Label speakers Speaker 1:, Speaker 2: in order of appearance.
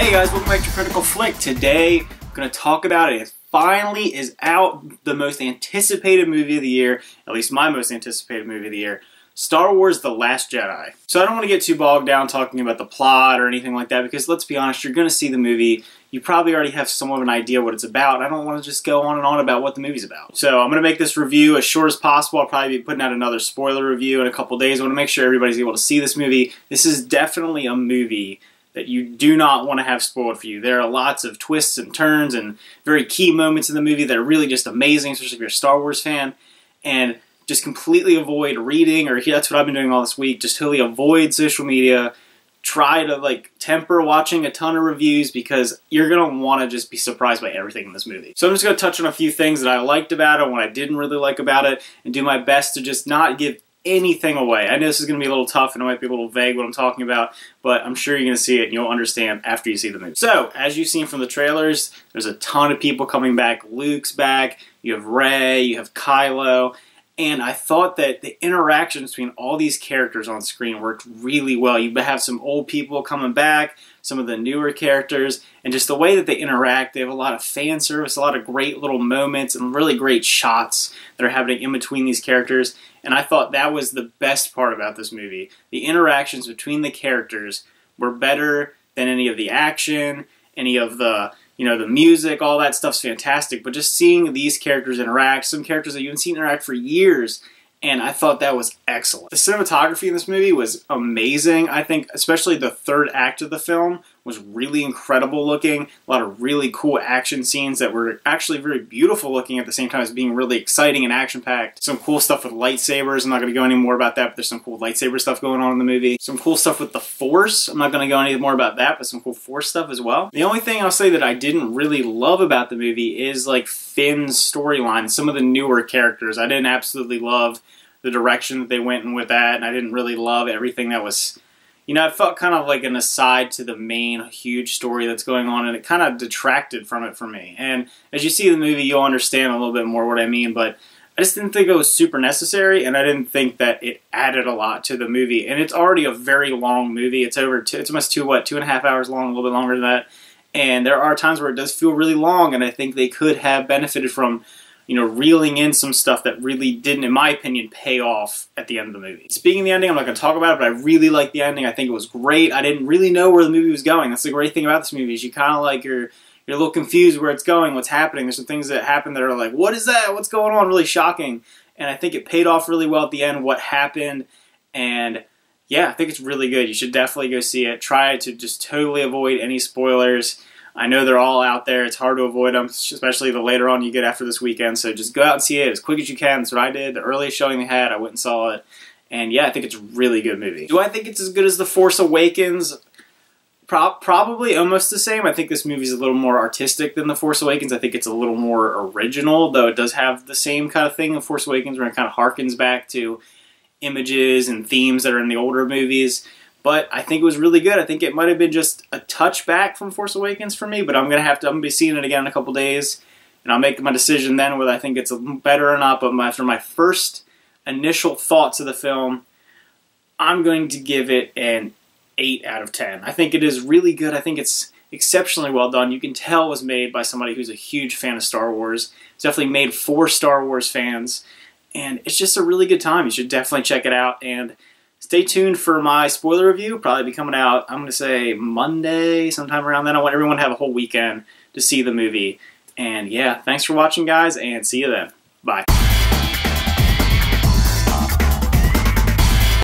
Speaker 1: Hey guys, welcome back to Critical Flick. Today, I'm going to talk about it. It finally is out, the most anticipated movie of the year, at least my most anticipated movie of the year, Star Wars: The Last Jedi. So I don't want to get too bogged down talking about the plot or anything like that, because let's be honest, you're going to see the movie, you probably already have somewhat of an idea what it's about. I don't want to just go on and on about what the movie's about. So I'm going to make this review as short as possible. I'll probably be putting out another spoiler review in a couple days. I want to make sure everybody's able to see this movie. This is definitely a movie that you do not want to have spoiled for you. There are lots of twists and turns and very key moments in the movie that are really just amazing, especially if you're a Star Wars fan. And just completely avoid reading, or that's what I've been doing all this week, just totally avoid social media. Try to temper watching a ton of reviews, because you're going to want to just be surprised by everything in this movie. So I'm just going to touch on a few things that I liked about it and what I didn't really like about it, and do my best to just not give anything away. I know this is going to be a little tough and it might be a little vague what I'm talking about, but I'm sure you're going to see it and you'll understand after you see the movie. So, as you've seen from the trailers, there's a ton of people coming back. Luke's back, you have Rey, you have Kylo, and I thought that the interactions between all these characters on screen worked really well. You have some old people coming back, some of the newer characters, and just the way that they interact. They have a lot of fan service, a lot of great little moments, and really great shots that are happening in between these characters. And I thought that was the best part about this movie. The interactions between the characters were better than any of the action, any of the the music. All that stuff's fantastic, but just seeing these characters interact, some characters that you haven't seen interact for years, and I thought that was excellent. The cinematography in this movie was amazing. I think especially the third act of the film was really incredible looking. A lot of really cool action scenes that were actually very beautiful looking at the same time as being really exciting and action-packed. Some cool stuff with lightsabers. I'm not going to go any more about that, but there's some cool lightsaber stuff going on in the movie. Some cool stuff with the Force. I'm not going to go any more about that, but some cool Force stuff as well. The only thing I'll say that I didn't really love about the movie is Finn's storyline. Some of the newer characters I didn't absolutely love the direction that they went in with that, and I didn't really love everything that was, it felt kind of like an aside to the main huge story that's going on, and it kind of detracted from it for me. And as you see the movie, you'll understand a little bit more what I mean, but I just didn't think it was super necessary, and I didn't think that it added a lot to the movie. And it's already a very long movie. It's it's almost 2.5 hours long, a little bit longer than that. And there are times where it does feel really long, and I think they could have benefited from reeling in some stuff that really didn't, in my opinion, pay off at the end of the movie. Speaking of the ending, I'm not going to talk about it, but I really liked the ending. I think it was great. I didn't really know where the movie was going. That's the great thing about this movie, is you kind of you're a little confused where it's going, what's happening. There's some things that happen that are like, what is that? What's going on? Really shocking. And I think it paid off really well at the end, what happened. And yeah, I think it's really good. You should definitely go see it. Try to just totally avoid any spoilers. I know they're all out there. It's hard to avoid them, especially the later on you get after this weekend. So just go out and see it as quick as you can. That's what I did. The earliest showing they had, I went and saw it. And yeah, I think it's a really good movie. Do I think it's as good as The Force Awakens? Probably almost the same. I think this movie's a little more artistic than The Force Awakens. I think it's a little more original, though it does have the same kind of thing in Force Awakens, where it kind of harkens back to images and themes that are in the older movies. But I think it was really good. I think it might have been just a touch back from Force Awakens for me, but I'm going to be seeing it again in a couple days, and I'll make my decision then whether I think it's better or not. But after my first initial thoughts of the film, I'm going to give it an 8 out of 10. I think it is really good. I think it's exceptionally well done. You can tell it was made by somebody who's a huge fan of Star Wars. It's definitely made for Star Wars fans, and it's just a really good time. You should definitely check it out, and stay tuned for my spoiler review. Probably be coming out, I'm going to say Monday, sometime around then. I want everyone to have a whole weekend to see the movie. And yeah, thanks for watching, guys, and see you then. Bye.